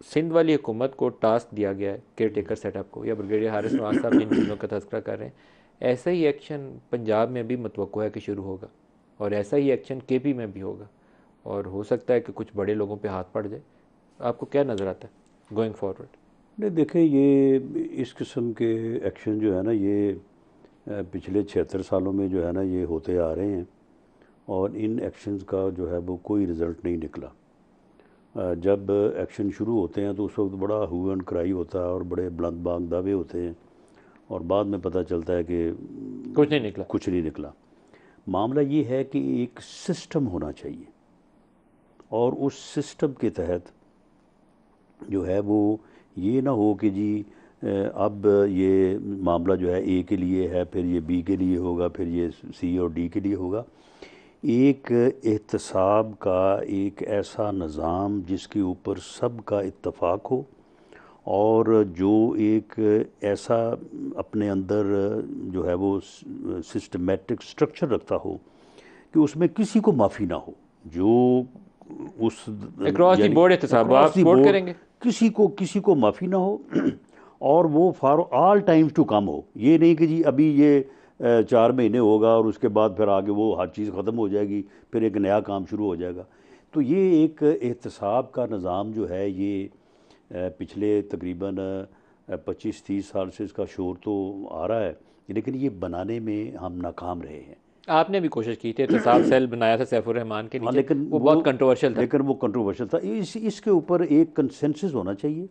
सिंध वाली हुकूमत को टास्क दिया गया है केयर टेकर सेटअप को, या ब्रिगेडियर हारिस नवाज साहब जिन चीज़ों का तस्करा कर रहे हैं, ऐसा ही एक्शन पंजाब में भी मुतवक्को है कि शुरू होगा, और ऐसा ही एक्शन केपी में भी होगा, और हो सकता है कि कुछ बड़े लोगों पे हाथ पड़ जाए। आपको क्या नज़र आता है गोइंग फॉरवर्ड? नहीं देखें, ये इस किस्म के एक्शन जो है ना, ये पिछले 76 सालों में जो है ना ये होते आ रहे हैं, और इन एक्शंस का जो है वो कोई रिज़ल्ट नहीं निकला। जब एक्शन शुरू होते हैं तो उस वक्त बड़ा हू एंड क्राई होता है और बड़े बुलंद बांग दावे होते हैं, और बाद में पता चलता है कि कुछ नहीं निकला। कुछ नहीं निकला। मामला ये है कि एक सिस्टम होना चाहिए, और उस सिस्टम के तहत जो है वो ये ना हो कि जी अब ये मामला जो है ए के लिए है, फिर ये बी के लिए होगा, फिर ये सी और डी के लिए होगा। एक एहतसाब का एक ऐसा निज़ाम जिसके ऊपर सब का इत्तफाक हो, और जो एक ऐसा अपने अंदर जो है वो सिस्टमेटिक स्ट्रक्चर रखता हो कि उसमें किसी को माफ़ी ना हो, जो उस अक्रॉस दी यानी बोर्ड एहतसाब अक्रॉस आप दी सपोर्ट बोर्ड करेंगे? किसी को माफ़ी ना हो, और वो for all times to come हो। ये नहीं कि जी अभी ये 4 महीने होगा और उसके बाद फिर आगे वो हर चीज़ ख़त्म हो जाएगी, फिर एक नया काम शुरू हो जाएगा। तो ये एक एहतसाब का निज़ाम जो है ये पिछले तकरीबन 25-30 साल से इसका शोर तो आ रहा है, लेकिन ये बनाने में हम नाकाम रहे हैं। आपने भी कोशिश की थी, एहतसाब सेल बनाया था सैफुर रहमान के हाँ, नीचे, वो बहुत कंट्रोवर्शियल था। लेकिन वो कंट्रोवर्शियल था। इसके ऊपर एक कंसेंसस होना चाहिए,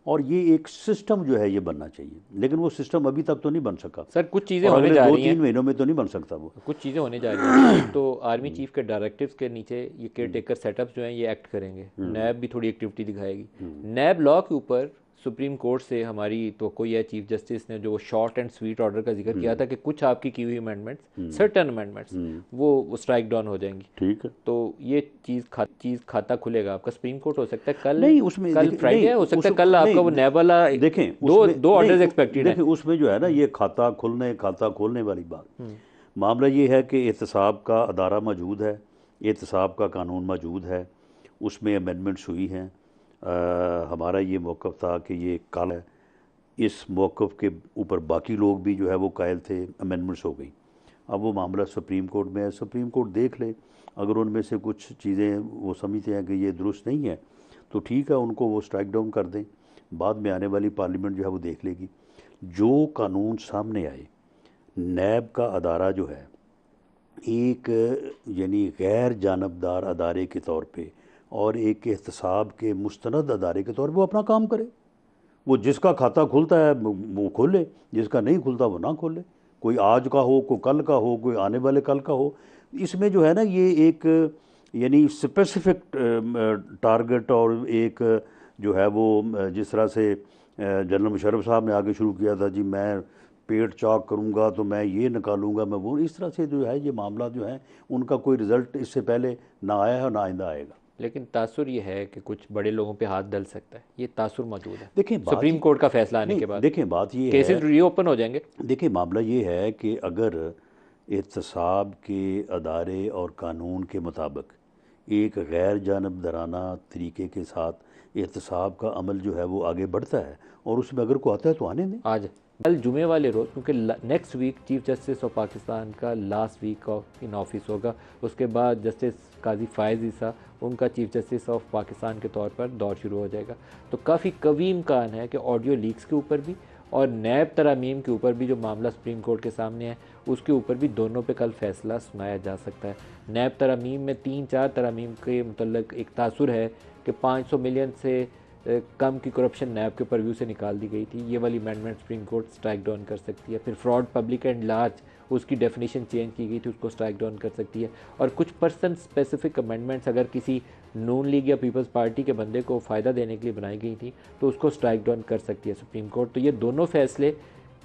और ये एक सिस्टम जो है ये बनना चाहिए, लेकिन वो सिस्टम अभी तक तो नहीं बन सका, सर कुछ चीज़ें और होने अगले जा दो रही तीन हैं, महीनों में तो नहीं बन सकता वो। कुछ चीज़ें होने जा रही हैं। एक तो आर्मी चीफ के डायरेक्टिव्स के नीचे ये केयर टेकर सेटअप्स जो हैं ये एक्ट करेंगे, नैब भी थोड़ी एक्टिविटी दिखाएगी। नैब लॉ के ऊपर सुप्रीम कोर्ट से हमारी तो कोई है, चीफ जस्टिस ने जो शॉर्ट एंड स्वीट ऑर्डर का जिक्र किया था कि कुछ आपकी की हुई अमेंडमेंट्स, सर्टन अमेंडमेंट्स, वो स्ट्राइक डाउन हो जाएंगी। ठीक है। तो ये चीज़ खाता खुलेगा आपका सुप्रीम कोर्ट, हो सकता है कल, नहीं उसमें कल देखिए, फ्राइडे नहीं है, हो सकता उस है कल आपका नहीं वो नैब वाला देखें दो उसमें दो नहीं ऑर्डर्स एक्सपेक्टेड है। देखें उसमें जो है ना ये खाता खोलने वाली बात। मामला ये है कि एहतसाब का अदारा मौजूद है, एहतसाब का कानून मौजूद है, उसमें अमेंडमेंट्स हुई हैं। हमारा ये मौक़िफ़ था कि ये कल है, इस मौक़िफ़ के ऊपर बाकी लोग भी जो है वो कायल थे, अमेंडमेंट्स हो गई। अब वो मामला सुप्रीम कोर्ट में है, सुप्रीम कोर्ट देख ले, अगर उनमें से कुछ चीज़ें वो समझते हैं कि ये दुरुस्त नहीं है तो ठीक है, उनको वो स्ट्राइक डाउन कर दें, बाद में आने वाली पार्लियामेंट जो है वो देख लेगी। जो कानून सामने आए, नैब का अदारा जो है एक यानी गैर जानबदार अदारे के तौर पे और एक एहतसाब के मुस्तनद अदारे के तौर पे वो अपना काम करे। वो जिसका खाता खुलता है वो खोले, जिसका नहीं खुलता वो ना खोले। कोई आज का हो, कोई कल का हो, कोई आने वाले कल का हो। इसमें जो है ना ये एक यानी स्पेसिफिक टारगेट, और एक जो है वो जिस तरह से जनरल मुशर्रफ साहब ने आगे शुरू किया था, जी मैं पेट चौक करूँगा तो मैं ये निकालूंगा, मैं वो, इस तरह से जो है ये मामला जो है उनका कोई रिज़ल्ट इससे पहले ना आया है ना आइंदा आएगा। लेकिन तासुर ये है कि कुछ बड़े लोगों पे हाथ डल सकता है, ये तासुर मौजूद है देखें बात सुप्रीम ये कोर्ट का फैसला आने नहीं के बाद। देखें बात ये केसेस है, रीओपन हो जाएंगे। देखिए मामला ये है कि अगर एहतसाब के अदारे और कानून के मुताबिक एक गैर जानबदाराना तरीके के साथ एहतसाब का अमल जो है वो आगे बढ़ता है, और उसमें अगर कोई आता है तो आने दें। आज कल जुमे वाले रोज़, क्योंकि next week chief justice of Pakistan का last week of in office होगा, उसके बाद जस्टिस काजी फ़ायज़ ईसा उनका चीफ जस्टिस ऑफ पाकिस्तान के तौर पर दौर शुरू हो जाएगा। तो काफ़ी कवी इम्कान है कि ऑडियो लीक्स के ऊपर भी और नैब तरामीम के ऊपर भी जो मामला सुप्रीम कोर्ट के सामने है उसके ऊपर भी दोनों पे कल फैसला सुनाया जा सकता है। नैब तरामीम में 3-4 तरामीम के मतलब एक तासुर है कि 500 मिलियन से कम की करप्शन नैब के परव्यू से निकाल दी गई थी। ये वाली amendment supreme court strike down कर सकती है। फिर फ्रॉड पब्लिक एंड लार्ज, उसकी डेफिनेशन चेंज की गई थी, उसको स्ट्राइक डाउन कर सकती है। और कुछ पर्सन स्पेसिफिक अमेंडमेंट्स अगर किसी नून लीग या पीपल्स पार्टी के बंदे को फ़ायदा देने के लिए बनाई गई थी तो उसको स्ट्राइक डाउन कर सकती है सुप्रीम कोर्ट। तो ये दोनों फैसले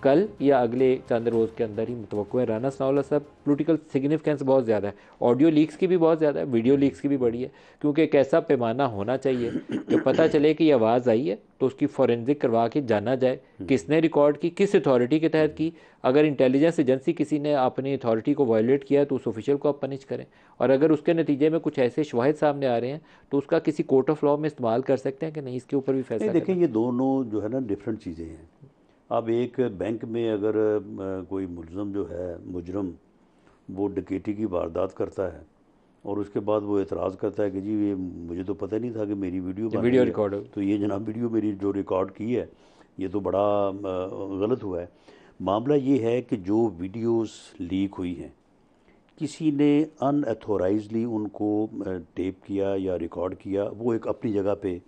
कल या अगले चंद रोज़ के अंदर ही मुतवक्को है। राना सनाउल्लाह साहब, पॉलिटिकल सिग्निफिकेंस बहुत ज़्यादा है, ऑडियो लीक्स की भी बहुत ज़्यादा है, वीडियो लीक्स की भी बड़ी है, क्योंकि एक ऐसा पैमाना होना चाहिए कि पता चले कि ये आवाज़ आई है तो उसकी फॉरेंसिक करवा के जाना जाए किसने रिकॉर्ड की, किस अथॉरिटी के तहत की। अगर इंटेलिजेंस एजेंसी किसी ने अपनी अथॉरिटी को वायलेट किया तो उस ऑफिशियल को आप पनिश करें, और अगर उसके नतीजे में कुछ ऐसे शवाहिद सामने आ रहे हैं तो उसका किसी कोर्ट ऑफ लॉ में इस्तेमाल कर सकते हैं कि नहीं, इसके ऊपर भी नहीं फैसला देखिए, करना। ये दोनों जो है ना डिफरेंट चीज़ें हैं। अब एक बैंक में अगर कोई मुलज़म जो है, मुजरम, वो डकैती की वारदात करता है और उसके बाद वो एतराज़ करता है कि जी ये मुझे तो पता नहीं था कि मेरी वीडियो बन रही वीडियो है, रिकॉर्ड हो। तो ये जनाब वीडियो मेरी जो रिकॉर्ड की है ये तो बड़ा गलत हुआ है। मामला ये है कि जो वीडियोस लीक हुई हैं, किसी ने अनअथोराइजली उनको टेप किया या रिकॉर्ड किया, वो एक अपनी जगह पे,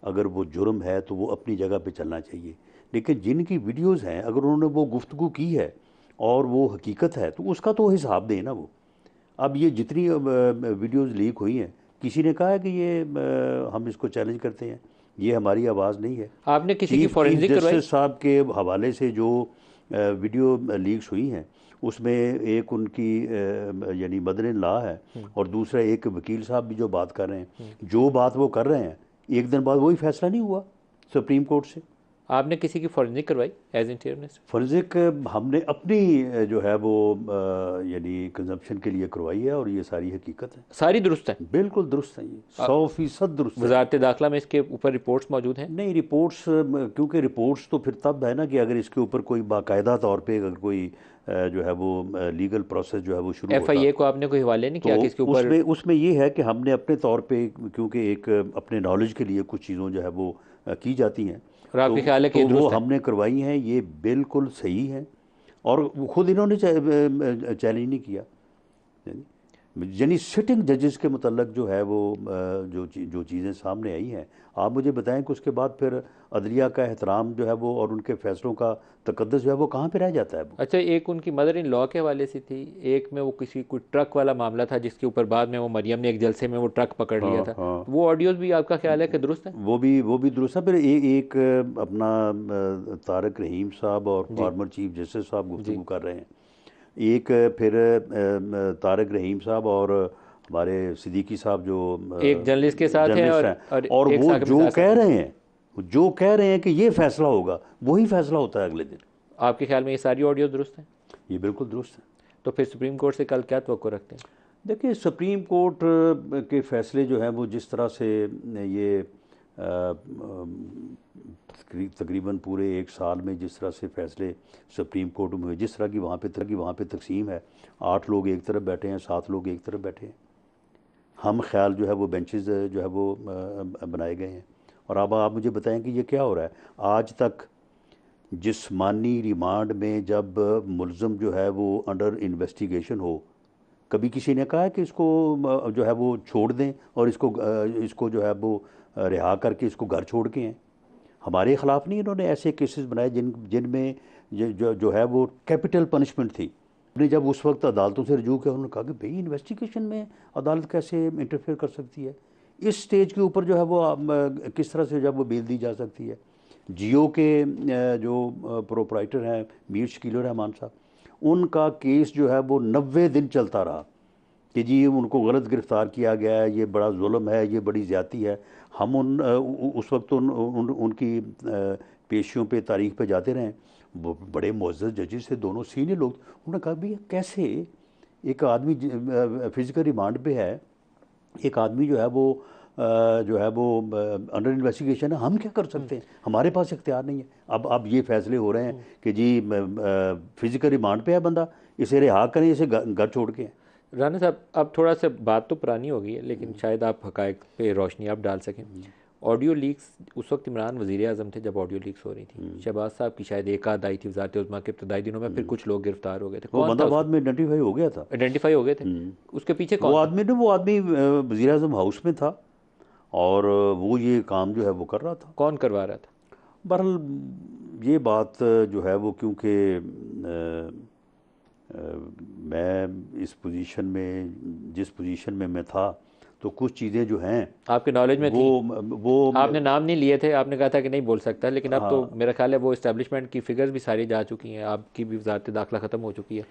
अगर वो जुर्म है तो वो अपनी जगह पे चलना चाहिए। लेकिन जिनकी वीडियोस हैं, अगर उन्होंने वो गुफ्तगू की है और वो हकीकत है तो उसका तो हिसाब दें ना वो। अब ये जितनी वीडियोस लीक हुई हैं, किसी ने कहा है कि ये हम इसको चैलेंज करते हैं, ये हमारी आवाज़ नहीं है। आपने किसी की चीफ फॉरेंसिक करवाई? जस्टिस साहब के हवाले से जो वीडियो लीक्स हुई हैं, उसमें एक उनकी यानी मदर इन लॉ है और दूसरा एक वकील साहब भी जो बात कर रहे हैं, जो बात वो कर रहे हैं, एक दिन बाद वही फैसला नहीं हुआ सुप्रीम कोर्ट से। आपने किसी की फॉरेंसिक करवाई एज इंटरनेस्ट? फर्जिक हमने अपनी जो है वो यानी कंजप्शन के लिए करवाई है और ये सारी हकीकत है, सारी दुरुस्त है? बिल्कुल दुरुस्त है, ये 100% दुरुस्त है। वजारत दाखिला में इसके ऊपर रिपोर्ट्स मौजूद हैं? नहीं, रिपोर्ट्स क्योंकि रिपोर्ट्स तो फिर तब है ना कि अगर इसके ऊपर कोई बाकायदा तौर पे अगर कोई जो है वो लीगल प्रोसेस जो है वो शुरू होता, FIA को आपने कोई हवाले नहीं किया कि इसके तो ऊपर? उसमें उसमें ये है कि हमने अपने तौर पे, क्योंकि एक अपने नॉलेज के लिए कुछ चीज़ों जो है वो की जाती हैं, और आपके ख्याल है कि तो वो दुरुस्त है? हमने करवाई हैं, ये बिल्कुल सही है। और ख़ुद इन्होंने चैलेंज नहीं किया। यानी सिटिंग जजेस के मुतल्लक जो है वो जो चीज़ें सामने आई हैं, आप मुझे बताएं कि उसके बाद फिर अदलिया का एहतराम जो है वो और उनके फैसलों का तकद्दुस जो है वो कहाँ पे रह जाता है वो। अच्छा, एक उनकी मदर इन लॉ के हवाले से थी, एक में वो किसी कोई ट्रक वाला मामला था जिसके ऊपर बाद में वो मरियम ने एक जलसे में वो ट्रक पकड़ लिया हाँ था, हाँ, वो ऑडियोज भी आपका ख्याल है कि दुरुस्त है? वो भी दुरुस्त है। फिर एक अपना तारक रहीम साहब और जी फॉर्मर चीफ जस्टिस साहब जी। गुफ्तगू कर रहे हैं। एक फिर तारक रहीम साहब और हमारे सिद्दीकी साहब जो एक जर्नलिस्ट के साथ है जर्नलिस्ट हैं, और और एक वो साहब के जो मिजाज साथ कह है। रहे हैं, जो कह रहे हैं कि ये फैसला होगा, वही फैसला होता है अगले दिन। आपके ख्याल में ये सारी ऑडियो दुरुस्त हैं? ये बिल्कुल दुरुस्त है। तो फिर सुप्रीम कोर्ट से कल क्या तवक्को रखते हैं? देखिए, सुप्रीम कोर्ट के फैसले जो हैं वो जिस तरह से ये तकरीबन पूरे एक साल में जिस तरह से फैसले सुप्रीम कोर्ट में हुए, जिस तरह की वहाँ पे तकसीम है, 8 लोग एक तरफ बैठे हैं, 7 लोग एक तरफ बैठे हैं, हम ख्याल जो है वो बेंचेस जो है वो बनाए गए हैं। और अब आप मुझे बताएं कि ये क्या हो रहा है। आज तक जिस्मानी रिमांड में जब मुलज़म जो है वो अंडर इन्वेस्टिगेशन हो, कभी किसी ने कहा है कि इसको जो है वो छोड़ दें और इसको जो है वो रिहा करके इसको घर छोड़ के हैं। हमारे ख़िलाफ़ नहीं, इन्होंने ऐसे केसेस बनाए जिनमें जो है वो कैपिटल पनिशमेंट थी। ने जब उस वक्त अदालतों से रजू किया, उन्होंने कहा कि भाई इन्वेस्टिगेशन में अदालत कैसे इंटरफेयर कर सकती है, इस स्टेज के ऊपर जो है वो किस तरह से जब वो बेल दी जा सकती है। जियो के जो प्रोपराइटर हैं मीर शकील रहमान साहब, उनका केस जो है वो 90 दिन चलता रहा कि जी उनको गलत गिरफ़्तार किया गया है, ये बड़ा जुल्म है, ये बड़ी ज़्यादती है। हम उस वक्त उनकी पेशियों पे तारीख पे जाते रहें, वो बड़े मुअज़्ज़ज़ जजेस थे, दोनों सीनियर लोग। उन्होंने कहा भैया कैसे एक आदमी फिज़िकल रिमांड पे है, एक आदमी जो है वो अंडर इन्वेस्टिगेशन है, हम क्या कर सकते हैं, हमारे पास इख्तियार नहीं है। अब ये फैसले हो रहे हैं कि जी फिज़िकल रिमांड पे है बंदा, इसे रिहा करें, इसे घर छोड़ के। राना साहब, अब थोड़ा सा बात तो पुरानी हो गई है, लेकिन शायद आप हक़ाइक़ पे रोशनी आप डाल सकें। ऑडियो लीक्स, उस वक्त इमरान वज़ीर आज़म थे जब ऑडियो लीक्स हो रही थी, शहबाज साहब की शायद एक आध आई थी वज़ारत उज़्मा के इब्तदाई दिनों में, फिर कुछ लोग गिरफ्तार हो गए थे। वो कौन बंदा था? बाद में आइडेंटिफाई हो गया था। आइडेंटिफाई हो गए थे? उसके पीछे वो कौन था? आदमी वज़ीर आज़म हाउस में था और वो ये काम जो है वो कर रहा था। कौन करवा रहा था? बहरहाल ये बात जो है वो, क्योंकि मैं इस पोजीशन में, जिस पोजीशन में मैं था, तो कुछ चीज़ें जो हैं आपके नॉलेज में थी, वो आपने नाम नहीं लिए थे, आपने कहा था कि नहीं बोल सकता, लेकिन अब तो हाँ मेरा ख्याल है वो इस्टेब्लिशमेंट की फिगर्स भी सारी जा चुकी हैं, आपकी भी वजारत दाखिला ख़त्म हो चुकी है।